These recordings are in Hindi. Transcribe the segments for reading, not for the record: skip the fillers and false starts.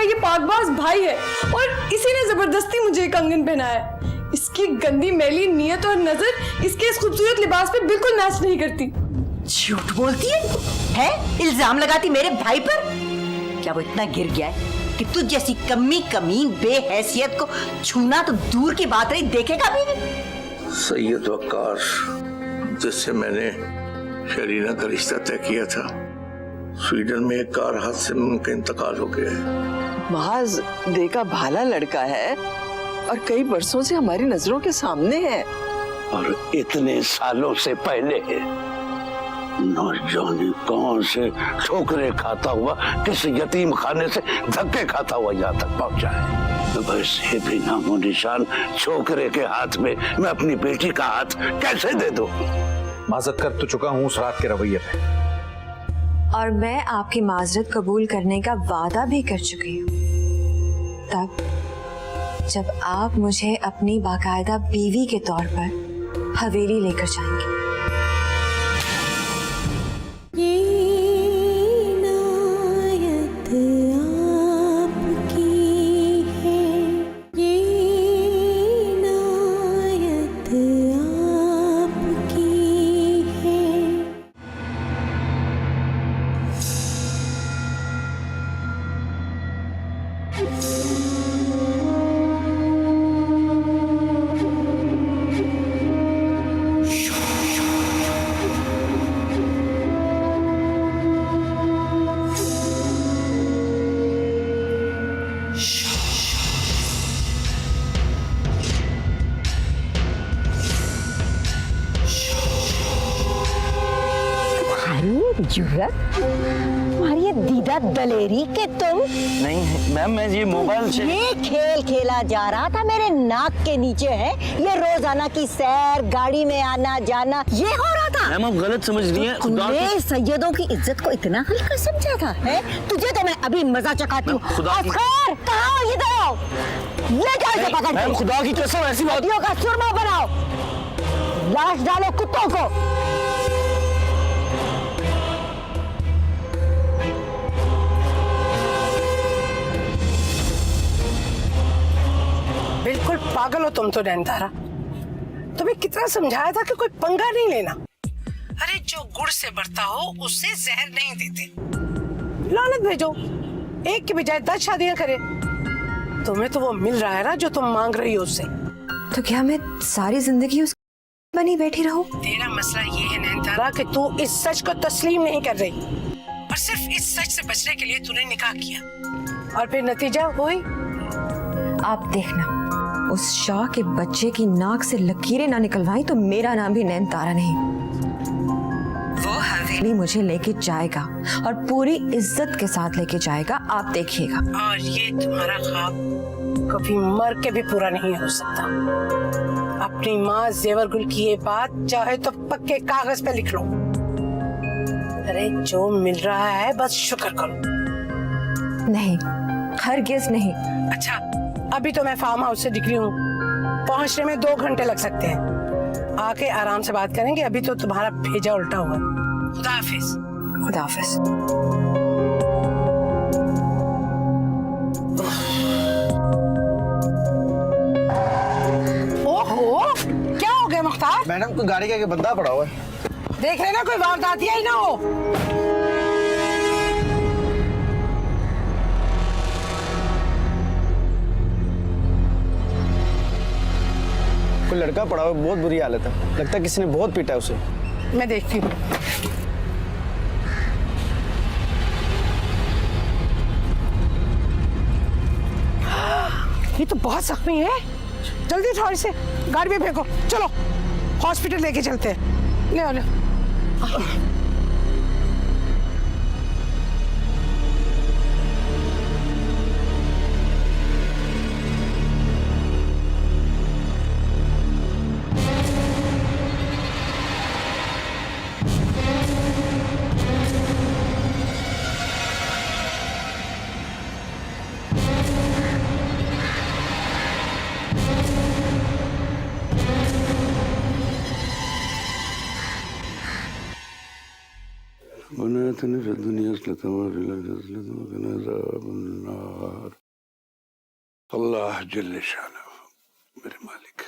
ये पाकबाज भाई है और इसी ने जबरदस्ती मुझे कंगन पहनाया। इसकी गंदी मैली नीयत और नजर इसके इस खूबसूरत लिबास पे बिल्कुल मैच नहीं करती। झूठ बोलती है? इल्जाम लगाती मेरे भाई पर? क्या वो इतना गिर गया है कि तुझ जैसी कमीन बेहैसियत को छूना तो दूर की बात रही, देखेगा भी नहीं। सैयद वक्कार जिससे मैंने शरीना का रिश्ता तय किया था, स्वीडन में एक कार हादसे में उनका इंतकाल हो गया है। महज देखा भाला लड़का है और कई बरसों से हमारी नजरों के सामने है। और इतने सालों से पहले न जाने कौन से ठोकरे खाता हुआ किस यतीम खाने से धक्के खाता हुआ यहाँ तक पहुंचा है। वैसे भी नामो निशान छोकरे के हाथ में मैं अपनी बेटी का हाथ कैसे दे दूं? माजरत कर तो चुका हूँ उस रात के रवैये पे, और मैं आपकी माजरत कबूल करने का वादा भी कर चुकी हूँ, तब जब आप मुझे अपनी बाकायदा बीवी के तौर पर हवेली लेकर जाएंगे। जुर्रत, तुम्हारी ये दीदा दलेरी के तुम नहीं मैम, मैं ये मोबाइल से ये खेल खेला जा रहा था मेरे नाक के नीचे है। ये रोजाना की सैर, गाड़ी में आना जाना, ये हो रहा था। मैम आप गलत समझ रही हैं। तुमने सैयदों की इज्जत को इतना हल्का समझा था है? तुझे तो मैं अभी मजा चखाती हूँ। कहाँ हो? ये दो ले जाओ इसे पकड़ के। खुदा की कसम ऐसी बात का सुरमा बनाओ, लाश डालो कुत्तों को। बिल्कुल पागल हो तुम तो नैनतारा। तुम्हें कितना समझाया था कि कोई पंगा नहीं लेना। अरे जो गुड़ से बढ़ता हो उससे जहर नहीं देते। लानत भेजो, एक की बजाय 10 शादियां करे। तुम्हें तो वो मिल रहा है ना जो तुम मांग रही हो उससे। तो क्या मैं सारी जिंदगी उस बनी बैठी रहूं? तेरा मसला ये है नैनतारा कि तू इस सच को तस्लीम नहीं कर रही और सिर्फ इस सच से बचने के लिए तूने निकाह किया और फिर नतीजा वही। आप देखना, उस शाह के बच्चे की नाक से लकीरें ना निकलवाई तो मेरा नाम भी नैनतारा नहीं। वो हवेली मुझे लेके जाएगा और पूरी इज्जत के साथ लेके जाएगा, आप देखिएगा। और ये तुम्हारा ख्वाब कभी मर के भी पूरा नहीं हो सकता। अपनी माँ जेवर गुल की ये बात चाहे तो पक्के कागज पे लिख लो। अरे जो मिल रहा है बस शुक्र करो। नहीं, हरगिज़ नहीं। अच्छा, अभी तो मैं फार्म हाउस से निकली हूँ, पहुँचने में 2 घंटे लग सकते हैं। आके आराम से बात करेंगे। अभी तो तुम्हारा भेजा उल्टा हुआ। खुदा हाफिज। खुदा हाफिज। ओहो, क्या हो गया मुख्तार? मैडम कोई गाड़ी का आगे बंदा पड़ा हुआ है। देख रहे ना कोई वारदात ही ना हो। कोई लड़का पड़ा हुआ, बहुत बुरी हालत है। लगता है किसी ने बहुत पीटा है उसे। मैं देखती हूँ। ये तो बहुत जख्मी है। जल्दी उठाओ इसे, गाड़ी में फेंको। चलो हॉस्पिटल लेके चलते हैं। ले आओ, ले आओ। बनातनी फिल दुनिया अल्लाह जल्ल शाना मेरे मालिक।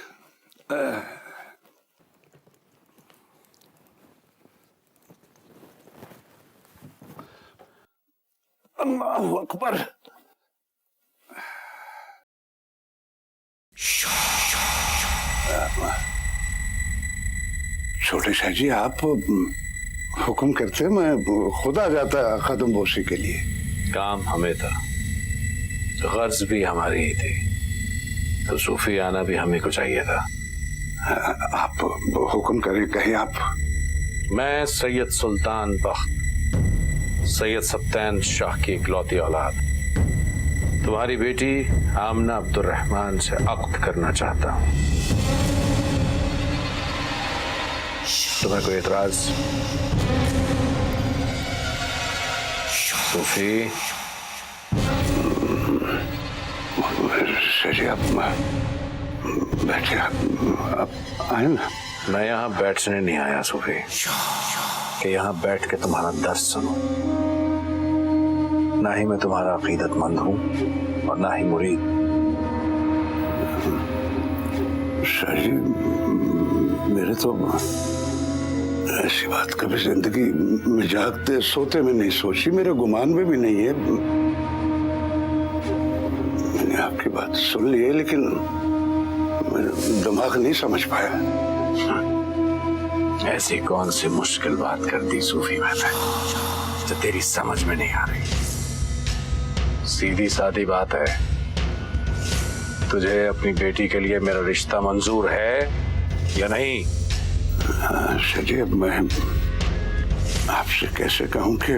अल्लाहु अकबर। छोटे शाह जी, आप हुक्म करते, मैं खुद आ जाता कदम बोसी के लिए। काम हमें था, गर्ज भी हमारी ही थी, तो सूफी आना भी हमें को चाहिए था। आप हुक्म करें, कहें आप। मैं सैयद सुल्तान बख्त, सैयद सप्तैन शाह की इकलौती औलाद, तुम्हारी बेटी आमना अब्दुर्रहमान से अक़्द करना चाहता हूँ। तुम्हें कोई एतराज? सूफी, जी आप बैठे, आप आए ना। मैं यहाँ बैठने नहीं आया सूफी, कि यहाँ बैठ के तुम्हारा दर्द सुनूं। ना ही मैं तुम्हारा अकीदतमंद हूँ और ना ही मुरीद। शाह जी, मेरे तो ऐसी बात कभी जिंदगी में जागते सोते में नहीं सोची, मेरे गुमान में भी नहीं है। मैंने आपकी बात सुन ली है, लेकिन मेरा दिमाग नहीं समझ पाया। ऐसी कौन सी मुश्किल बात कर दी सूफी मैंने जो तेरी समझ में नहीं आ रही? सीधी सादी बात है, तुझे अपनी बेटी के लिए मेरा रिश्ता मंजूर है या नहीं? शाह जी, अब मैं आपसे कैसे कहूं कि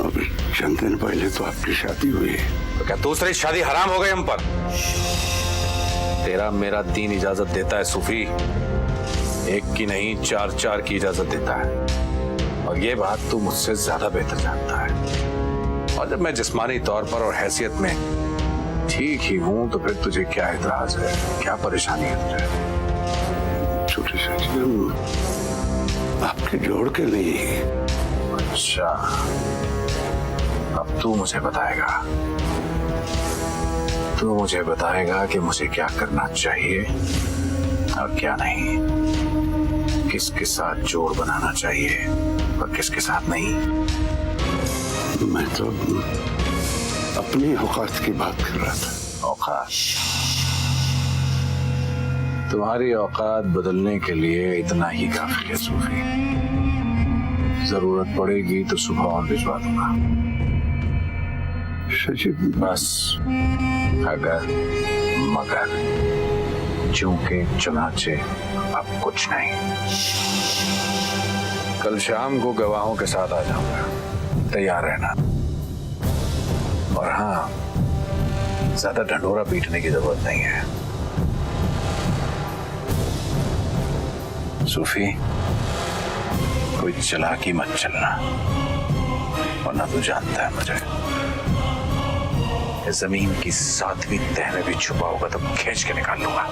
अभी चंद दिन पहले तो आपकी शादी हुई है। तो क्या दूसरी शादी हराम हो गई हम पर? तेरा मेरा दीन इजाजत देता है सूफी, एक की नहीं 4-4 की इजाजत देता है, और ये बात तू मुझसे ज्यादा बेहतर जानता है। और जब मैं जिस्मानी तौर पर और हैसियत में ठीक ही हूं, तो फिर तुझे क्या एतराज है, क्या परेशानी है तुझे? छोटे शाह जी, आपके जोड़ के नहीं। अच्छा, अब तू मुझे बताएगा, तू मुझे बताएगा कि मुझे क्या करना चाहिए और क्या नहीं, किसके साथ जोड़ बनाना चाहिए और किसके साथ नहीं। मैं तो अपनी औकात की बात कर रहा था। औकात? तुम्हारी औकात बदलने के लिए इतना ही काफी है सूफी। जरूरत पड़ेगी तो सुबह और भिजवा दूंगा। बस अगर मगर चूंकि चुनाचे अब कुछ नहीं। कल शाम को गवाहों के साथ आ जाऊंगा, तैयार रहना। और हाँ, ज्यादा ढंढोरा पीटने की जरूरत नहीं है। सूफी, कोई चालाकी मत चलना, वरना तू जानता है मुझे, जमीन की 7वीं तह में भी छुपा होगा तो खींच के निकाल लूंगा।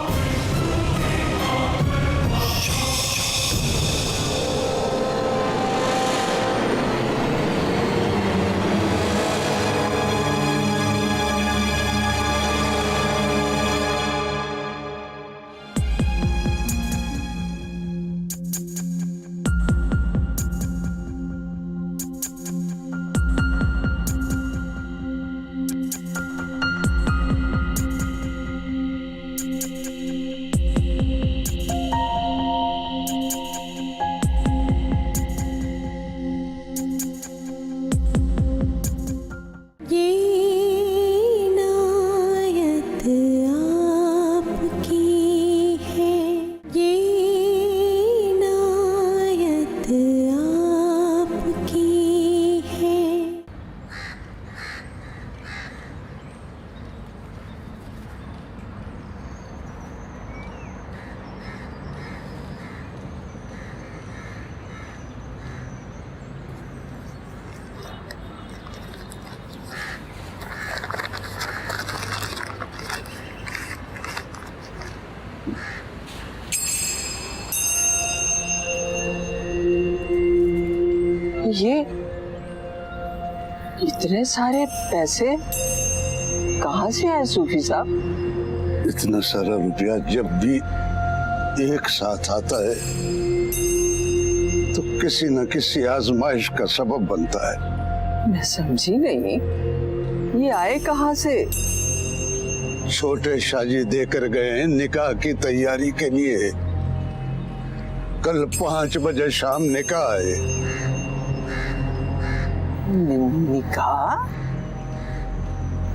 ये इतने सारे पैसे कहाँ से आए सूफी साहब? इतना सारा रुपया जब भी एक साथ आता है तो किसी न किसी आजमाइश का सबब बनता है। मैं समझी नहीं, ये आए कहाँ से? छोटे शाजी देकर गए हैं निकाह की तैयारी के लिए। कल 5 बजे शाम निकाह है। निकाह?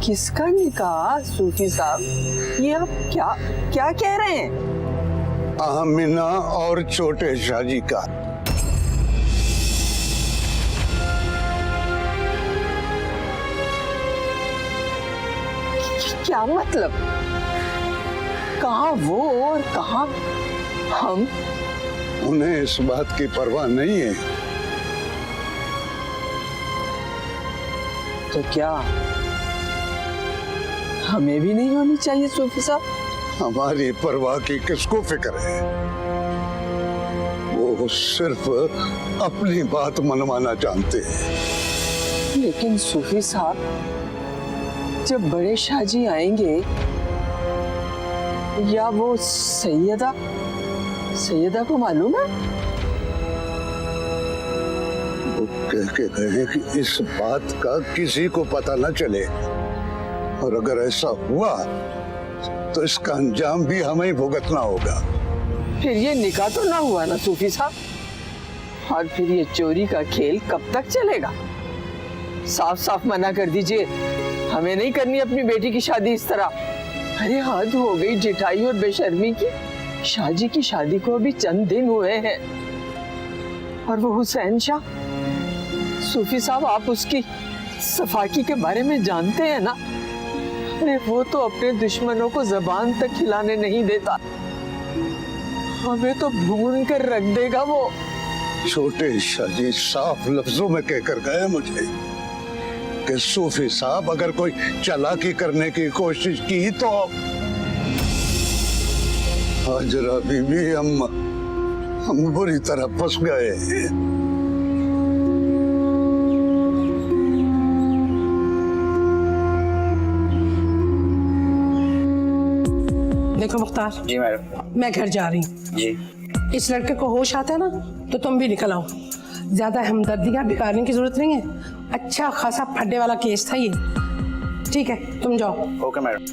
किसका निकाह सूफी साहब? ये आप क्या क्या कह रहे हैं? आमिना और छोटे शाजी का। क्या मतलब? कहाँ वो और कहाँ हम? उन्हें इस बात की परवाह नहीं है। तो क्या हमें भी नहीं होनी चाहिए सूफी साहब? हमारी परवाह की किसको फिक्र है? वो सिर्फ अपनी बात मनवाना जानते हैं। लेकिन सूफी साहब, जब बड़े शाहजी आएंगे या वो सैयदा को मालूम है? वो कह के गए कि इस बात का किसी को पता न चले, और अगर ऐसा हुआ तो इसका अंजाम भी हमें ही भुगतना होगा। फिर ये निकाह तो ना हुआ ना सूफी साहब, और फिर ये चोरी का खेल कब तक चलेगा? साफ साफ मना कर दीजिए, हमें नहीं करनी अपनी बेटी की शादी इस तरह। अरे हद हो गई जिठाई और बेशर्मी की। शाहजी की शादी को अभी चंद दिन हुए हैं, और वो हुसैन शाह, सूफी साहब आप उसकी सफाकी के बारे में जानते हैं ना? अरे वो तो अपने दुश्मनों को जबान तक हिलाने नहीं देता, हमें तो भून कर रख देगा वो। छोटे शाजी साफ लफ्जों में कहकर गए मुझे कि सूफी साहब अगर कोई चालाकी करने की कोशिश की तो हाजरा बीबी हम बुरी तरह फंस गए। देखो मुख्तार जी मैडम। मैं घर जा रही हूँ जी। इस लड़के को होश आता है ना तो तुम भी निकल आओ। ज्यादा हमदर्दियां बिगाड़ने की जरूरत नहीं है, अच्छा खासा फड्डे वाला केस था ये। ठीक है तुम जाओ। Okay madam.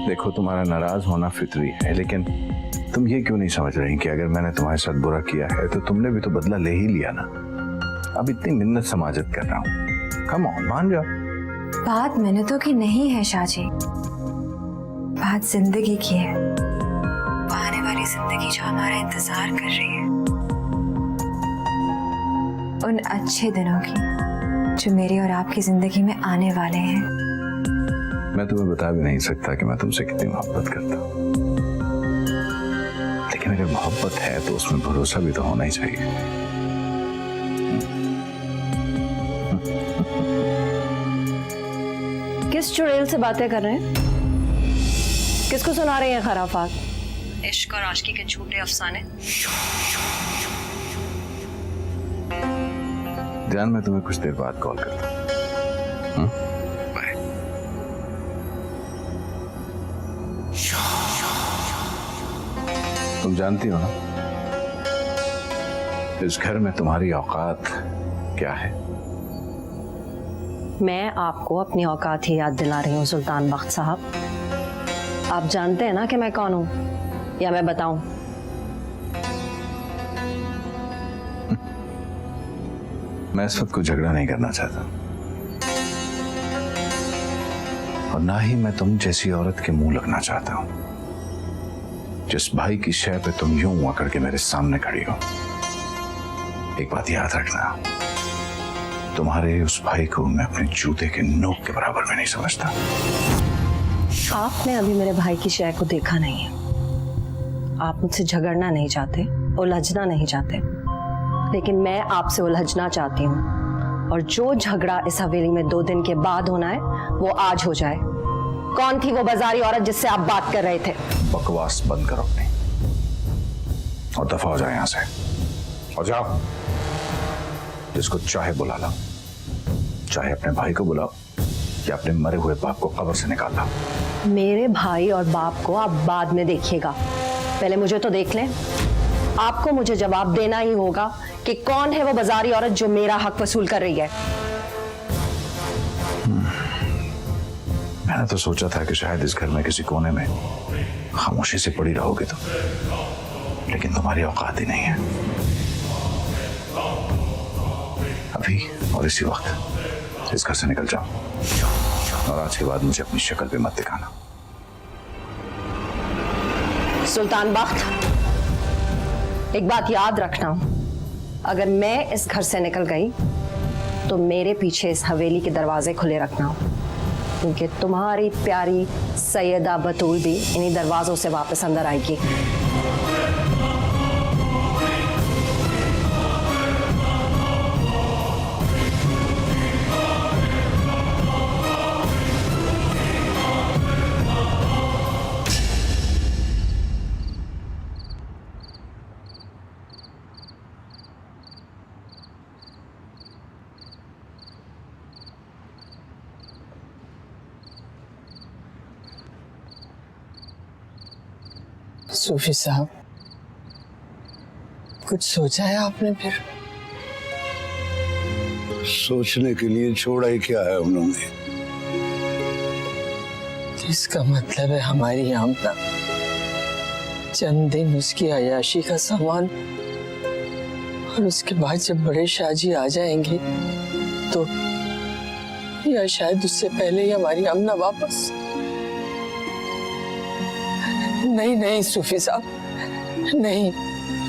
देखो तुम्हारा नाराज होना फितरी है, लेकिन तुम ये क्यों नहीं समझ रही कि अगर मैंने तुम्हारे साथ बुरा किया है तो तुमने भी तो बदला ले ही लिया ना। अब इतनी मिन्नत समाजत कर रहा हूँ, कम ऑन मान जाओ। बात मिन्नतों की नहीं है शाहजी, बात जिंदगी की है, आने वाली जिंदगी जो हमारा इंतजार कर रही है, उन अच्छे दिनों की जो मेरी और आपकी जिंदगी में आने वाले हैं। मैं तुम्हें बता भी नहीं सकता कि मैं तुमसे कितनी मोहब्बत करता हूँ, लेकिन अगर मोहब्बत है तो उसमें भरोसा भी तो होना ही चाहिए। किस चुड़ैल से बातें कर रहे हैं? किसको सुना रहे हैं खराफात? इश्क और आशिकी के झूठे अफसाने। ध्यान, मैं तुम्हें कुछ देर बाद कॉल करता हूँ। बाय। तुम जानती हो ना इस घर में तुम्हारी औकात क्या है? मैं आपको अपनी औकात ही याद दिला रही हूँ सुल्तान बख्त साहब। आप जानते हैं ना कि मैं कौन हूँ, या मैं बताऊं? मैं इस वक्त कोई झगड़ा नहीं करना चाहता, और ना ही मैं तुम जैसी औरत के मुंह लगना चाहता हूं जिस भाई की शय पे तुम यूं आकर के मेरे सामने खड़ी हो। एक बात याद रखना, तुम्हारे उस भाई को मैं अपने जूते के नोक के बराबर में नहीं समझता। आपने अभी मेरे भाई की शय को देखा नहीं है। आप मुझसे झगड़ना नहीं चाहते, उलझना नहीं चाहते, लेकिन मैं आपसे उलझना चाहती हूँ, और जो झगड़ा इस हवेली में 2 दिन के बाद होना है वो आज हो जाए। कौन थी वो बाजारी औरत जिससे आप बात कर रहे थे? बकवास बंद करो अपनी और दफा हो जाए यहाँ से। और जाओ, जिसको चाहे बुला लो, चाहे अपने भाई को बुलाओ या अपने मरे हुए बाप को कब्र से निकाल लो। मेरे भाई और बाप को आप बाद में देखिएगा, पहले मुझे तो देख लें। आपको मुझे जवाब देना ही होगा कि कौन है वो बाजारी औरत जो मेरा हक वसूल कर रही है। मैंने तो सोचा था कि शायद इस घर में किसी कोने में खामोशी से पड़ी रहोगे तो, लेकिन तुम्हारी औकात ही नहीं है। अभी और इसी वक्त इस घर से निकल जाओ और आज के बाद मुझे अपनी शक्ल पे मत दिखाना। सुल्तान बख्त, एक बात याद रखना, अगर मैं इस घर से निकल गई तो मेरे पीछे इस हवेली के दरवाजे खुले रखना, क्योंकि तुम्हारी प्यारी सैयदा बतूल भी इन्हीं दरवाजों से वापस अंदर आएगी। सूफी साहब, कुछ सोचा है आपने? फिर सोचने के लिए छोड़ा ही क्या है उन्होंने। इसका मतलब है हमारी आमना चंद दिन उसकी अयाशी का सामान, और उसके बाद जब बड़े शाहजी आ जाएंगे तो, या शायद उससे पहले ही हमारी आमना वापस। नहीं नहीं सूफी साहब, नहीं,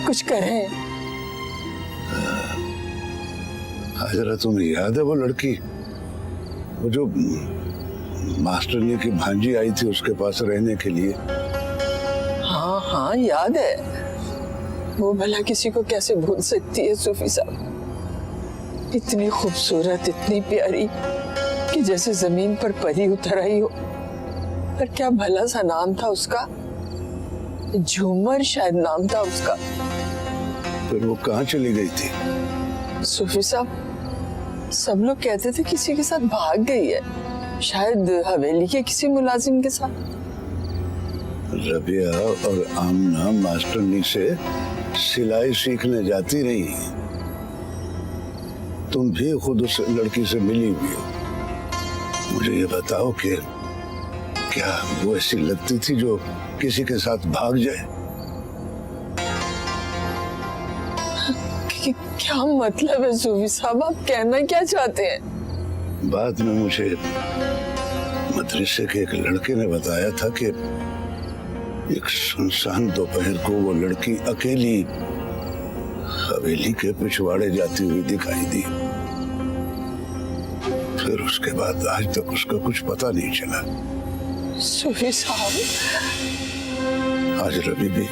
कुछ करें। हाजरा, तुम्हें याद है वो लड़की, वो जो मास्टरनी की भांजी आई थी उसके पास रहने के लिए? हाँ हाँ याद है। वो भला किसी को कैसे भूल सकती है सूफी साहब? इतनी खूबसूरत, इतनी प्यारी कि जैसे जमीन पर परी उतर आई हो। पर क्या भला सा नाम था उसका? झूमर शायद नाम था उसका। फिर वो कहाँ चली गई थी? सूफी साहब, सब लोग कहते थे किसी के साथ भाग गई है, शायद हवेली के किसी मुलाजिम के साथ। रबिया और आमना मास्टरनी से सिलाई सीखने जाती रही। तुम भी खुद उस लड़की से मिली हुई हो। मुझे ये बताओ कि क्या वो ऐसी लगती थी जो किसी के साथ भाग जाए? क्या मतलब है सूफी साहब, आप कहना क्या चाहते हैं? बाद में मुझे मदरसे के एक लड़के ने बताया था कि एक सुनसान दोपहर को वो लड़की अकेली हवेली के पिछवाड़े जाती हुई दिखाई दी। फिर उसके बाद आज तक उसका कुछ पता नहीं चला। सूफी साहब, आज रवि भी,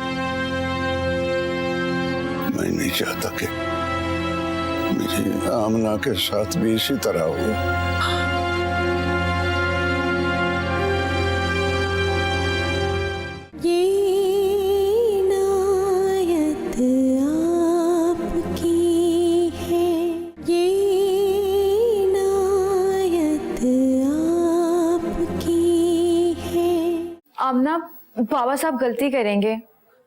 मैं नहीं चाहता कि मेरी आमना के साथ भी इसी तरह हो। आमना, बाबा साहब गलती करेंगे।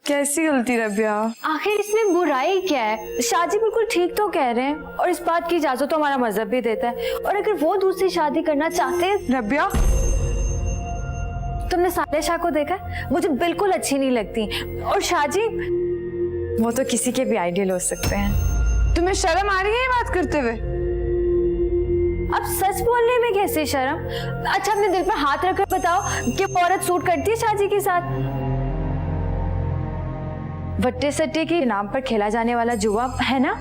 कैसी गलती रबिया? आखिर इसमें बुराई क्या है? शादी बिल्कुल ठीक तो कह रहे हैं, और इस बात की इजाजत तो हमारा मजहब भी देता है। और अगर वो दूसरी शादी करना चाहते हैं। रबिया, तुमने साले शाह को देखा? मुझे बिल्कुल अच्छी नहीं लगती। और शाहजी, वो तो किसी के भी आइडियल हो सकते हैं। तुम्हें शर्म आ रही है ये बात करते हुए? अब सच बोलने में कैसे शर्म? अच्छा, अपने दिल पर हाथ रखकर बताओ कि औरत सूट करती है शाहजी के साथ? वट्टे सट्टे के नाम पर खेला जाने वाला जुआ है ना?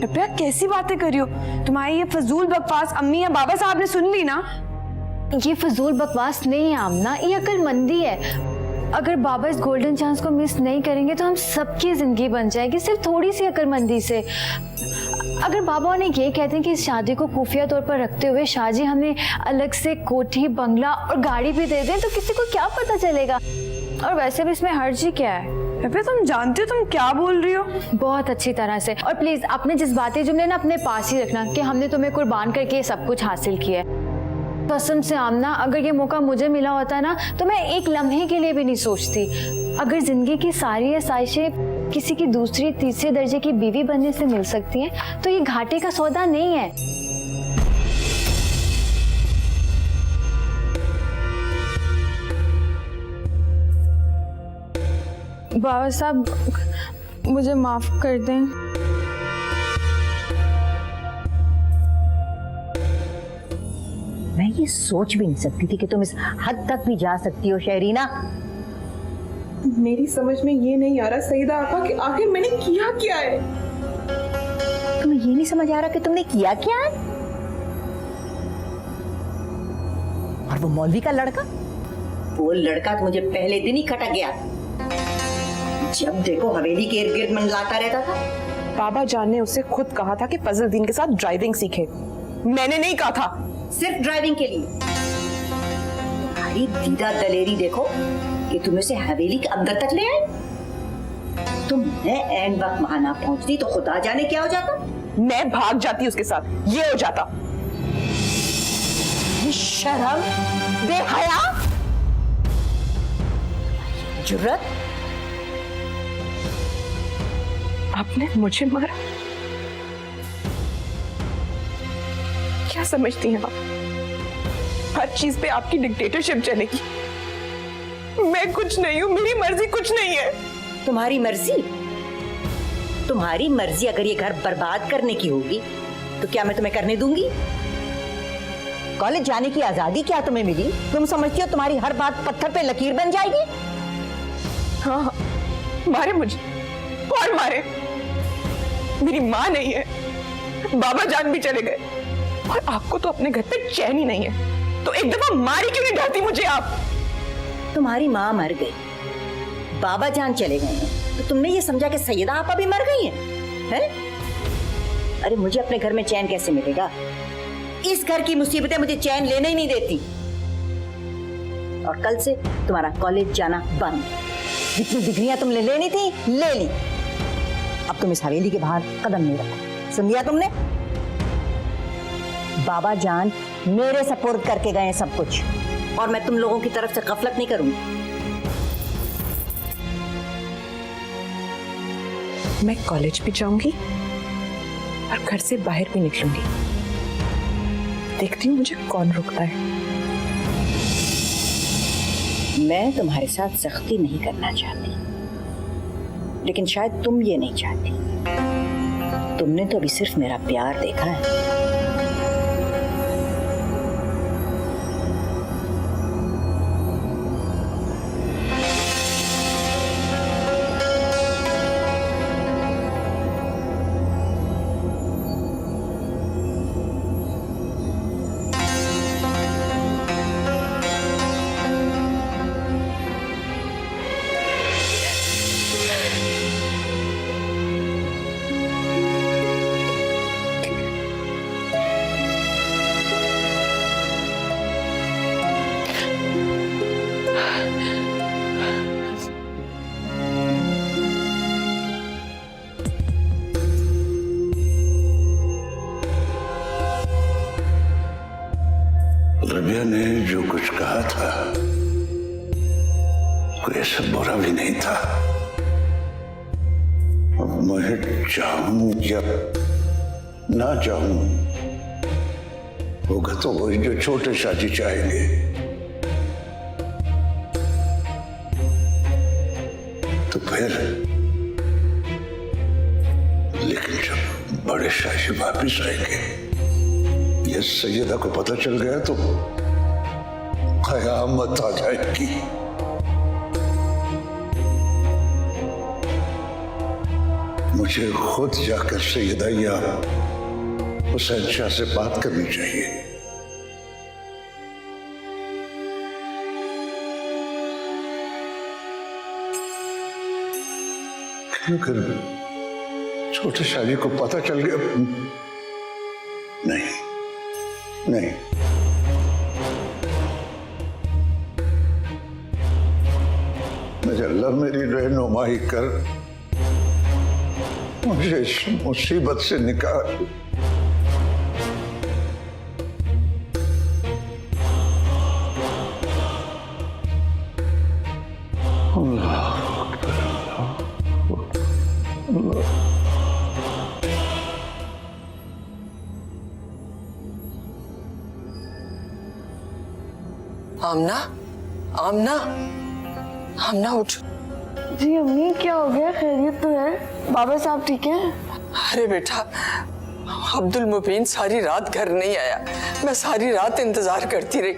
रबिया, कैसी बातें कर रही हो? तुम्हारी ये फजूल बकवास अम्मी या बाबा साहब ने सुन ली ना? ये फजूल बकवास नहीं है आमना, ये अक्लमंदी है। अगर बाबा इस गोल्डन चांस को मिस नहीं करेंगे तो हम सबकी जिंदगी बन जाएगी, सिर्फ थोड़ी सी अक्लमंदी से। अगर बाबा ने ये कहते हैं कि इस शादी को खुफिया तौर पर रखते हुए शाहजी हमें अलग से कोठी, बंगला और गाड़ी भी दे दें, तो किसी को क्या पता चलेगा? और वैसे भी इसमें हर्ज ही क्या है? बेबे तुम जानती हो तुम क्या बोल रही हो? बहुत अच्छी तरह से। और प्लीज अपने जिस बातें जुमले ना अपने पास ही रखना कि हमने तुम्हें कुर्बान करके ये सब कुछ हासिल किया है। कसम से आमना, अगर ये मौका मुझे मिला होता ना तो मैं एक लम्हे के लिए भी नहीं सोचती। अगर जिंदगी की सारी आसाइशें किसी की दूसरी तीसरे दर्जे की बीवी बनने से मिल सकती हैं तो ये घाटे का सौदा नहीं है। बाबा साहब मुझे माफ कर दें। मैं ये सोच भी नहीं सकती थी कि तुम इस हद तक भी जा सकती हो शहरीना। मेरी समझ में ये नहीं आ रहा सईदा आपा कि आखिर मैंने किया क्या है। तुम्हें ये नहीं समझ आ रहा कि तुमने किया क्या है? और वो मौलवी का लड़का, वो लड़का तो मुझे पहले दिन ही खटक गया। जब देखो हवेली के इर्द गिर्द मंडलाता रहता था। बाबा जान ने उसे खुद कहा था कि फजलुद्दीन के साथ ड्राइविंग सीखे। मैंने नहीं कहा था। सिर्फ ड्राइविंग के लिए। तुम्हारी दीदा दलेरी देखो कि तुम उसे हवेली के अंदर तक ले आए। तुम मैं एंड वक्त वहां ना पहुंचती तो खुदा जाने क्या हो जाता। मैं भाग जाती उसके साथ, ये हो जाता। शर्म, बेहया, जुर्रत। आपने मुझे मारा। क्या समझती हैं आप? हर चीज पे आपकी डिक्टेटरशिप चलेगी। मैं कुछ नहीं हूं, मेरी मर्जी कुछ नहीं है। तुम्हारी मर्जी? तुम्हारी मर्जी अगर ये घर बर्बाद करने की होगी तो क्या मैं तुम्हें करने दूंगी? कॉलेज जाने की आजादी क्या तुम्हें मिली? तुम समझती हो तुम्हारी हर बात पत्थर पे लकीर बन जाएगी? हाँ, मारे मुझे और मारे। मेरी माँ नहीं है, बाबा जान भी चले गए और आपको तो अपने घर पे चैन ही नहीं है। तो एक दफा मारी क्यों नहीं डालती मुझे आप? तुम्हारी माँ मर गई, बाबा जान चले गए हैं, तो तुमने ये समझा कि सैयदा आपा भी मर गई हैं? अरे मुझे अपने घर में चैन कैसे मिलेगा? इस घर की मुसीबतें मुझे चैन लेने ही नहीं देती। और कल से तुम्हारा कॉलेज जाना बंद। जितनी डिग्रियां तुमने लेनी थी ले ली। अब तुम इस हवेली के बाहर कदम नहीं रखो, सुन लिया तुमने? बाबा जान मेरे सपुर्द करके गए सब कुछ और मैं तुम लोगों की तरफ से गफलत नहीं करूंगी। मैं कॉलेज भी जाऊंगी और घर से बाहर भी निकलूंगी। देखती हूँ मुझे कौन रोकता है। मैं तुम्हारे साथ सख्ती नहीं करना चाहती, लेकिन शायद तुम ये नहीं चाहती। तुमने तो अभी सिर्फ मेरा प्यार देखा है। रबिया ने जो कुछ कहा था कोई ऐसा बुरा भी नहीं था। अब मैं चाहूं या ना चाहूं होगा तो वही जो छोटे शादी चाहेंगे। तो फिर लेकिन जब बड़े शाही वापिस आएंगे ये सैयदा को पता चल गया तो कयामत आ जाएगी। मुझे खुद जाकर सैयदा या हुसैन शाह से बात करनी चाहिए। अगर छोटे शादी को पता चल गया नहीं नहीं अल्लाह मेरी रहनुमाई कर, मुझे इस मुसीबत से निकाल। आमना, आमना, आमना उठ। जी अम्मी, क्या हो गया? खैरियत तो है? बाबा साहब ठीक हैं? अरे बेटा, अब्दुल मुबीन सारी रात घर नहीं आया। मैं सारी रात इंतजार करती रही,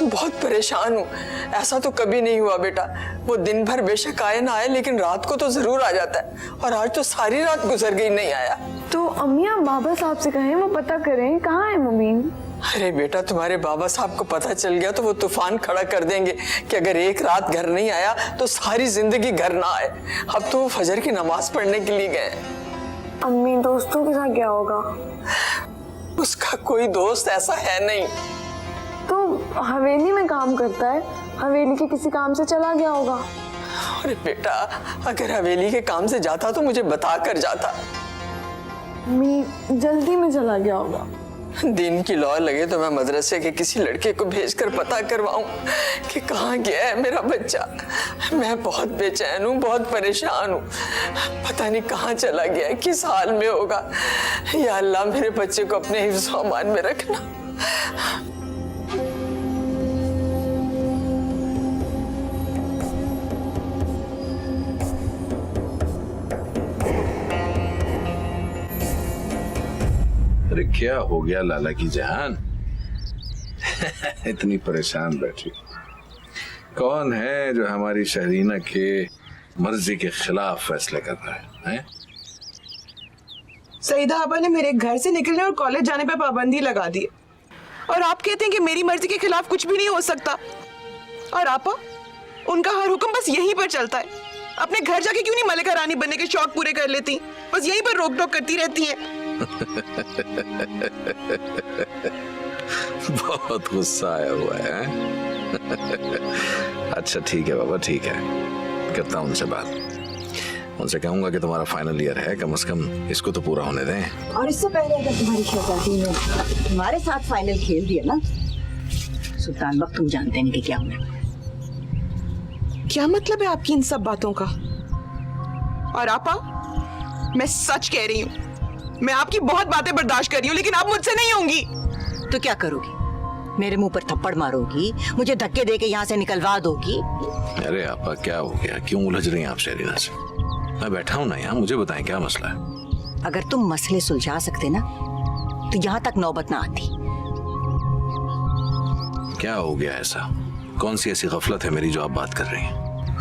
बहुत परेशान हूँ। ऐसा तो कभी नहीं हुआ बेटा, वो दिन भर बेशक आए ना आए लेकिन रात को तो जरूर आ जाता है, और आज तो सारी रात गुजर गई, नहीं आया। तो अम्मी आप बाबा साहब से कहें, वो पता करें कहाँ है मुबीन। अरे बेटा, तुम्हारे बाबा साहब को पता चल गया तो वो तूफान खड़ा कर देंगे कि अगर एक रात घर नहीं आया तो सारी जिंदगी घर ना आए। अब तो वो फजर की नमाज पढ़ने के लिए गए। अम्मी दोस्तों के साथ क्या होगा? उसका कोई दोस्त ऐसा है नहीं। तो हवेली में काम करता है, हवेली के किसी काम से चला गया होगा। अरे बेटा, अगर हवेली के काम से जाता तो मुझे बता कर जाता। अम्मी जल्दी में चला गया होगा। दिन की लौ लगे तो मैं मदरसे के किसी लड़के को भेजकर पता करवाऊं कि कहाँ गया है मेरा बच्चा। मैं बहुत बेचैन हूँ, बहुत परेशान हूँ, पता नहीं कहाँ चला गया है, किस हाल में होगा। या अल्लाह मेरे बच्चे को अपने हिफ्ज़ व अमान में रखना। अरे क्या हो गया लाला की जान? इतनी परेशान बैठी। कौन है जो हमारी शहरीना के मर्जी के खिलाफ फैसले कर रहा है, हैं? सईदा आपा ने मेरे घर से निकलने और कॉलेज जाने पर पाबंदी लगा दी, और आप कहते हैं कि मेरी मर्जी के खिलाफ कुछ भी नहीं हो सकता। और आपा, उनका हर हुक्म बस यहीं पर चलता है। अपने घर जाके क्यों नहीं मलिका रानी बनने के शौक पूरे कर लेती, बस यहीं पर रोक टोक करती रहती हैं। बहुत गुस्सा आया हुआ है। अच्छा ठीक है बाबा, ठीक है, करता हूँ उनसे बात। उनसे कहूंगा कि तुम्हारा फाइनल ईयर है, कम से कम इसको तो पूरा होने दें। और इससे पहले अगर तुम्हारी शहजादी ने तुम्हारे साथ फाइनल खेल दिया ना, सुल्तान वक्त तुम जानते नहीं कि क्या होना। क्या मतलब है आपकी इन सब बातों का? और आपा, मैं सच कह रही हूँ, मैं आपकी बहुत बातें बर्दाश्त कर रही हूँ, लेकिन आप मुझसे नहीं होंगी। तो क्या करोगी? मेरे मुंह पर थप्पड़ मारोगी, मुझे धक्के देके यहाँ से निकलवा दोगी? अरे आपा क्या हो गया, क्यों उलझ रही हैं आप शहरीना से? मैं बैठा हूँ ना यहाँ, मुझे बताएं क्या मसला है। अगर तुम मसले सुलझा सकते ना तो यहाँ तक नौबत ना आती। क्या हो गया ऐसा? कौन सी ऐसी गफलत है मेरी जो आप बात कर रही हैं?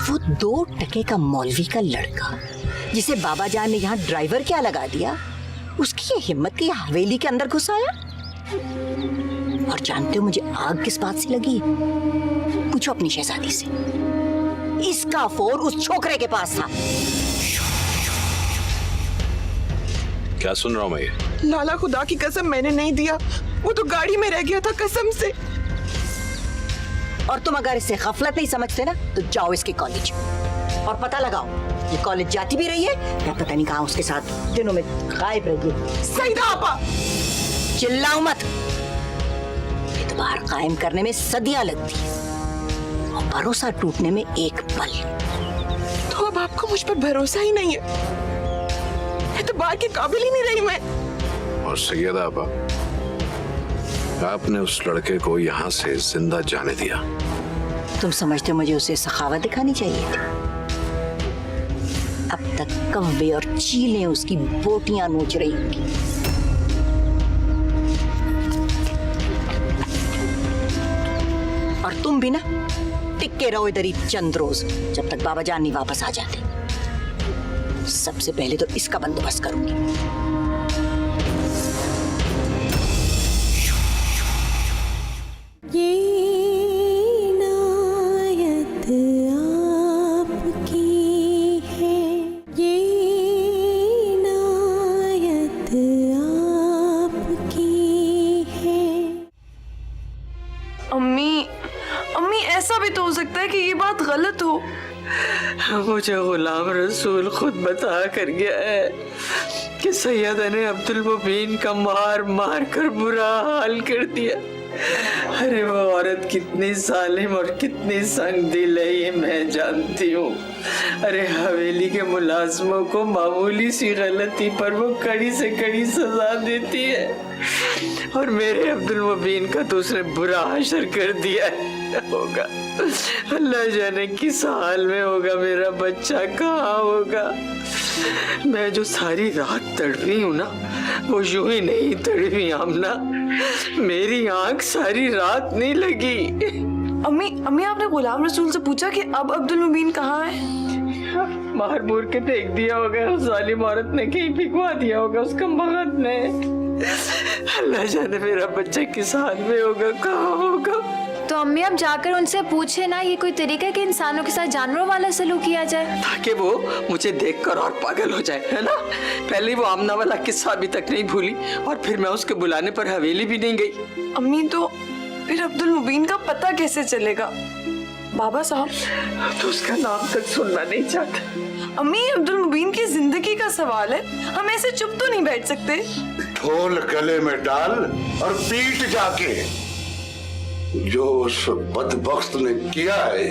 वो 2 टके का मौलवी का लड़का जिसे बाबा जान ने यहाँ ड्राइवर क्या लगा दिया, उसकी ये हिम्मत की हवेली के अंदर घुस आया। और जानते हो मुझे आग किस बात से लगी? पूछो अपनी शहजादी से। इसका फोन उस छोकरे के पास था। क्या सुन रहा हूँ मैं ये? लाला, खुदा की कसम मैंने नहीं दिया, वो तो गाड़ी में रह गया था, कसम से। और तुम अगर इसे गफलत नहीं समझते ना तो जाओ इसके कॉलेज और पता लगाओ ये कॉलेज जाती भी रही है या पता नहीं कहाँ उसके साथ दिनों में गायब रही है। सईदा आपा, चिल्लाओ मत। इतबार कायम करने में सदियां लगती है और भरोसा टूटने में एक पल। तो अब आपको मुझ पर भरोसा ही नहीं है? इतबार के काबिल ही नहीं रही मैं। और सैयदा आपा, आपने उस लड़के को यहाँ से जिंदा जाने दिया। तुम समझते हो मुझे उसे सखावत दिखानी चाहिए थी? अब तक कव्वे और चीलें उसकी बोटियां नोच रही होंगी। और तुम भी ना टिक्के रहो इधर ही चंद रोज, जब तक बाबा जान नहीं वापस आ जाते। सबसे पहले तो इसका बंदोबस्त करूंगी। अम्मी, अम्मी ऐसा भी तो हो सकता है कि ये बात गलत हो। मुझे गुलाम रसूल खुद बता कर गया है कि सैयदा ने अब्दुल मुबीन का मार मार कर बुरा हाल कर दिया। अरे वो औरत कितनी जालिम और कितनी संग दिल है ये मैं जानती हूँ। अरे हवेली के मुलाजमों को मामूली सी गलती पर वो कड़ी से कड़ी सजा देती है, और मेरे अब्दुल मुबीन का तो उसने बुरा हशर कर दिया होगा। अल्लाह जाने किस हाल में होगा मेरा बच्चा, कहाँ होगा। मैं जो सारी रात तड़पी हूँ ना, वो यूं ही नहीं तड़पी आमना, मेरी आंख सारी रात नहीं लगी। अम्मी अम्मी आपने गुलाम रसूल से पूछा कि अब अब्दुल मुबीन कहाँ है? मार मूर के फेंक दिया होगा उस जालिम औरत ने, कहीं फिकवा दिया होगा उसका मगद ने। अल्लाह जाने मेरा बच्चा किस हाल में होगा, कहाँ होगा। तो अम्मी अब जाकर उनसे पूछे ना, ये कोई तरीका है कि इंसानों के साथ जानवरों वाला सलूक किया जाए, ताकि वो मुझे देखकर और पागल हो जाए, है ना। पहले वो आमना वाला किस्सा अभी तक नहीं भूली, और फिर मैं उसके बुलाने पर हवेली भी नहीं गई। अम्मी तो फिर अब्दुल मुबीन का पता कैसे चलेगा? बाबा साहब तो उसका नाम तक सुनना नहीं चाहता। अम्मी अब्दुल मुबीन की जिंदगी का सवाल है, हम ऐसे चुप तो नहीं बैठ सकते। ढोल गले में डाल और पीट जाके। जो उस बदबख्त ने किया है,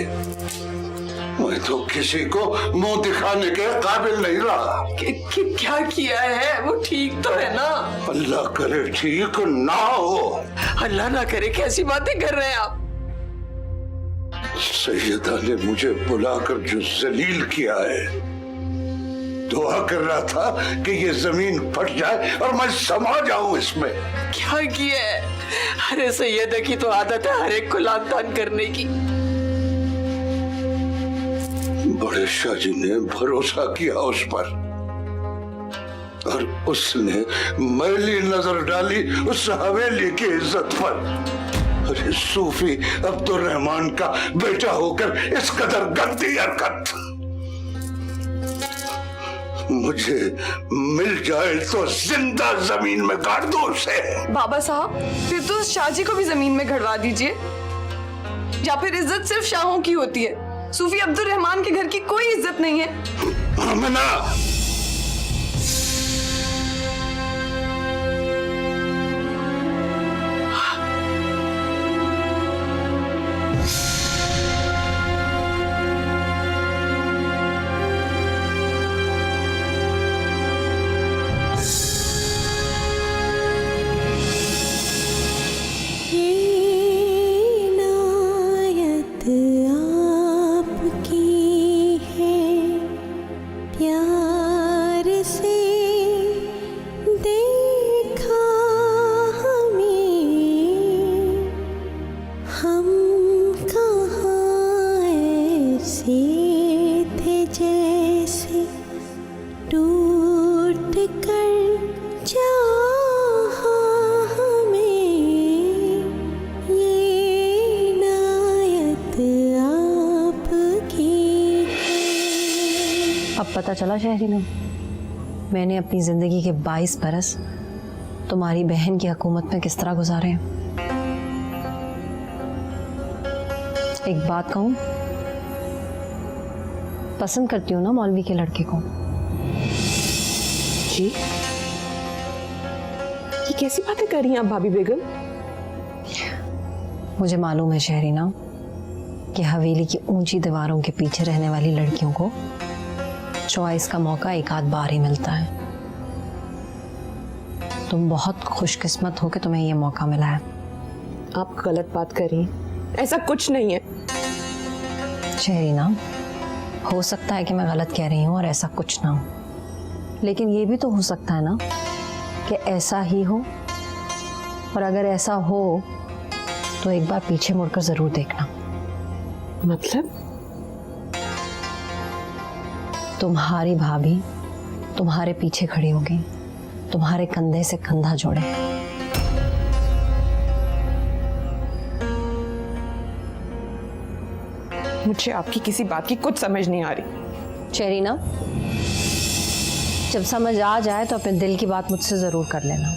मैं तो किसी को मुंह दिखाने के काबिल नहीं रहा। क्या किया है वो ठीक तो है ना? अल्लाह करे ठीक ना हो। अल्लाह ना करे, कैसी बातें कर रहे हैं आप? सैयदा ने मुझे बुलाकर जो जलील किया है, दुआ कर रहा था कि ये जमीन फट जाए और मैं समा जाऊं इसमें। क्या किया है? अरे सैयदा की तो आदत है हर एक को लान तान करने की। बड़े शाह जी ने भरोसा किया उस पर, और उसने मैली नजर डाली उस हवेली की इज्जत पर। अरे सूफी अब्दुल रहमान का बेटा होकर इस कदर गंदी हरकत। मुझे मिल जाए तो जिंदा जमीन में गाड़ दो उसे। बाबा साहब फिर तो शाहजी को भी जमीन में गड़वा दीजिए, या फिर इज्जत सिर्फ शाहों की होती है, सूफी अब्दुल रहमान के घर की कोई इज्जत नहीं है। आमिना, अब पता चला शहरीनो, मैंने अपनी जिंदगी के 22 बरस तुम्हारी बहन की हुकूमत में किस तरह गुजारे हैं। एक बात कहूं, पसंद करती हूँ ना मौलवी के लड़के को। जी, ये कैसी बातें कर रही हैं आप भाभी बेगम? मुझे मालूम है शहरीना कि हवेली की ऊंची दीवारों के पीछे रहने वाली लड़कियों को चॉइस का मौका एक आध बार ही मिलता है। तुम बहुत खुशकिस्मत हो कि तुम्हें ये मौका मिला है। आप गलत बात कर रही हैं, ऐसा कुछ नहीं है। शहरीना, हो सकता है कि मैं गलत कह रही हूँ और ऐसा कुछ ना हो, लेकिन ये भी तो हो सकता है ना कि ऐसा ही हो, और अगर ऐसा हो तो एक बार पीछे मुड़कर जरूर देखना। मतलब? तुम्हारी भाभी तुम्हारे पीछे खड़ी होगी, तुम्हारे कंधे से कंधा जोड़े। मुझे आपकी किसी बात की कुछ समझ नहीं आ रही। शहरीना, जब समझ आ जाए तो अपने दिल की बात मुझसे जरूर कर लेना।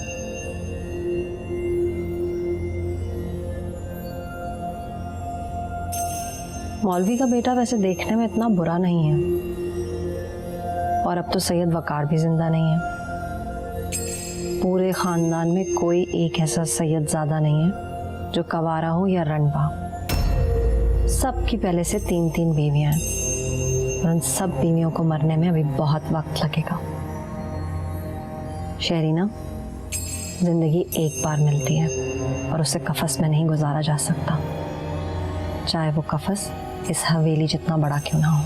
मौलवी का बेटा वैसे देखने में इतना बुरा नहीं है, और अब तो सैयद वकार भी जिंदा नहीं है। पूरे खानदान में कोई एक ऐसा सैयद ज़्यादा नहीं है जो कवारा हो या रंडवा। सबकी पहले से 3-3 बीवियां हैं, और उन सब बीवियों को मरने में अभी बहुत वक्त लगेगा। शहरीना, जिंदगी एक बार मिलती है और उसे कफस में नहीं गुजारा जा सकता, चाहे वो कफस इस हवेली जितना बड़ा क्यों ना हो।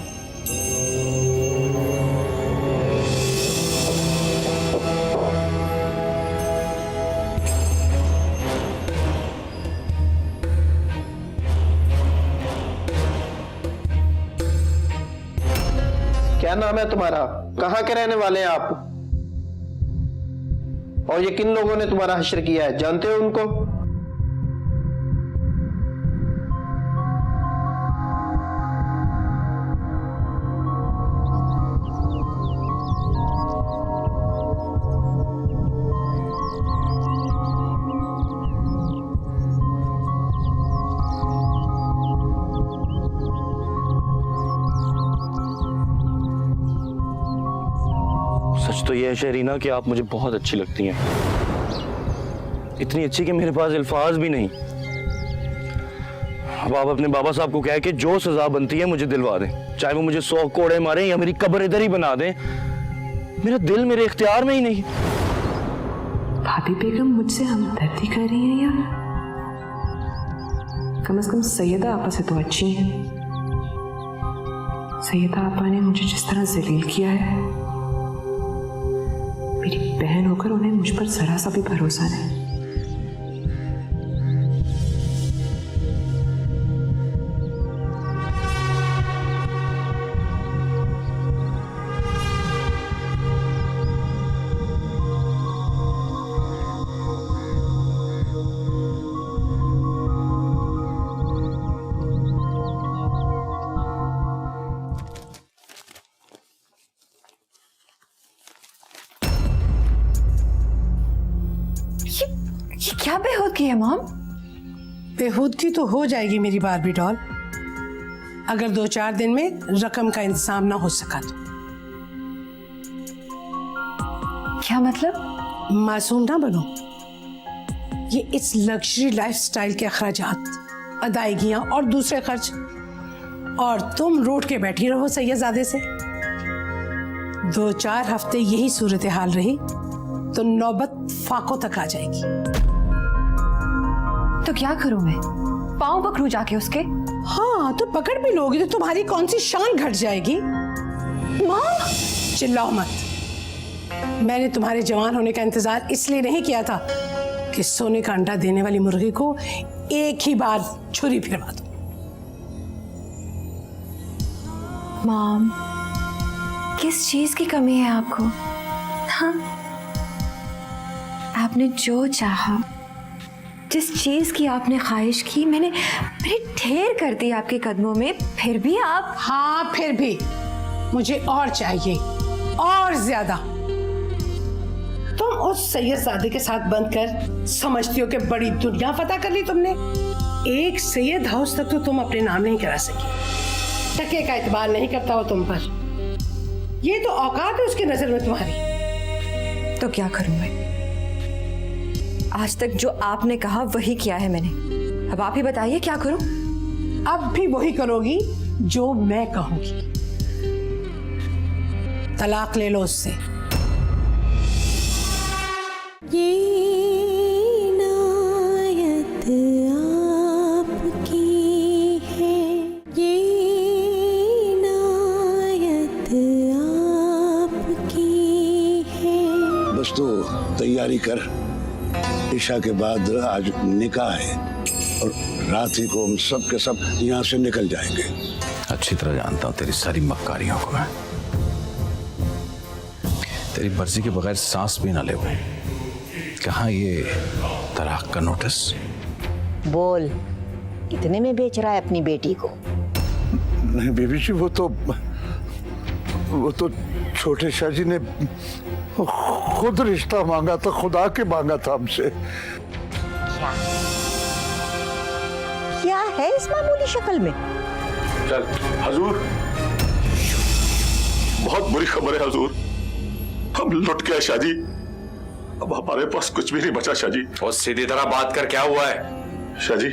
क्या नाम है तुम्हारा? कहाँ के रहने वाले हैं आप? और ये किन लोगों ने तुम्हारा हश्र किया है, जानते हो उनको? सच तो यह है शहरीना कि आप मुझे बहुत अच्छी लगती हैं, इतनी अच्छी कि मेरे पास अल्फाज भी नहीं। अब आप अपने बाबा साहब को कह के जो सजा बनती है मुझे दिलवा दें, चाहे वो मुझे 100 कोड़े मारें या मेरी कब्र इधर ही बना दें, मेरा दिल मेरे इख्तियार में ही नहीं। भाभी बेगम मुझसे हमदर्दी कर रही हैं यार, कम से कम सैयदा आपा से तो अच्छी हैं। सैयदा आपा ने मुझे जिस तरह जलील किया है, मेरी बहन होकर उन्हें मुझ पर जरा सा भी भरोसा नहीं। ये क्या बेहूदगी है मॉम? बेहूदगी तो हो जाएगी मेरी बारबी डॉल, अगर 2-4 दिन में रकम का इंतजाम ना हो सका तो। क्या मतलब? मासूम ना बनो, ये इस लग्जरी लाइफस्टाइल के अखराजात, अदायगियां और दूसरे खर्च, और तुम रोड के बैठी रहो सैयदजादे से। 2-4 हफ्ते यही सूरत हाल रही तो नौबत फाकों तक आ जाएगी। तो क्या करूं मैं? पाँव पकड़ूं जाके उसके? हाँ तो पकड़ भी लोगी तो तुम्हारी कौन सी शान घट जाएगी? माँ चिल्लाओ मत, मैंने तुम्हारे जवान होने का इंतजार इसलिए नहीं किया था कि सोने का अंडा देने वाली मुर्गी को एक ही बार छुरी फिरवा दो। मॉम, किस चीज की कमी है आपको? हाँ, आपने जो चाहा, जिस चीज की आपने ख्वाहिश की, मैंने ढेर कर दी आपके कदमों में, फिर भी आप। हाँ फिर भी मुझे और चाहिए, और ज्यादा। तुम उस सैयदजादे के साथ बंद कर समझती हो कि बड़ी दुनिया फतह कर ली तुमने। एक सैयद हाउस तक तो तुम अपने नाम नहीं करा सकी, टके का इतबार नहीं करता हो तुम पर। ये तो औकात है उसकी नजर में तुम्हारी। तो क्या करूं मैं? आज तक जो आपने कहा वही किया है मैंने, अब आप ही बताइए क्या करूं? अब भी वही करोगी जो मैं कहूंगी। तलाक ले लो उससे। ये इनायत आपकी है, ये इनायत आपकी है। बस तो तैयारी कर, ईशा के बाद आज निकाह है और रात ही को हम सब के सब यहाँ से निकल जाएंगे। अच्छी तरह जानता हूँ तेरी सारी मक्कारियों को मैं। तेरी मर्जी के बगैर सांस भी ना ले हुए। कहाँ ये तलाक का नोटिस? बोल, कितने में बेच रहा है अपनी बेटी को? नहीं बीबी जी, वो तो छोटे शाह जी ने खुद रिश्ता मांगा था, खुदा के मांगा था हमसे। क्या है इस मामूली शक्ल में? चल। हजूर, बहुत बुरी खबर है हजूर, हम लुट गए शाहजी। अब हमारे पास कुछ भी नहीं बचा शाहजी। और सीधी तरह बात कर, क्या हुआ है? शाहजी,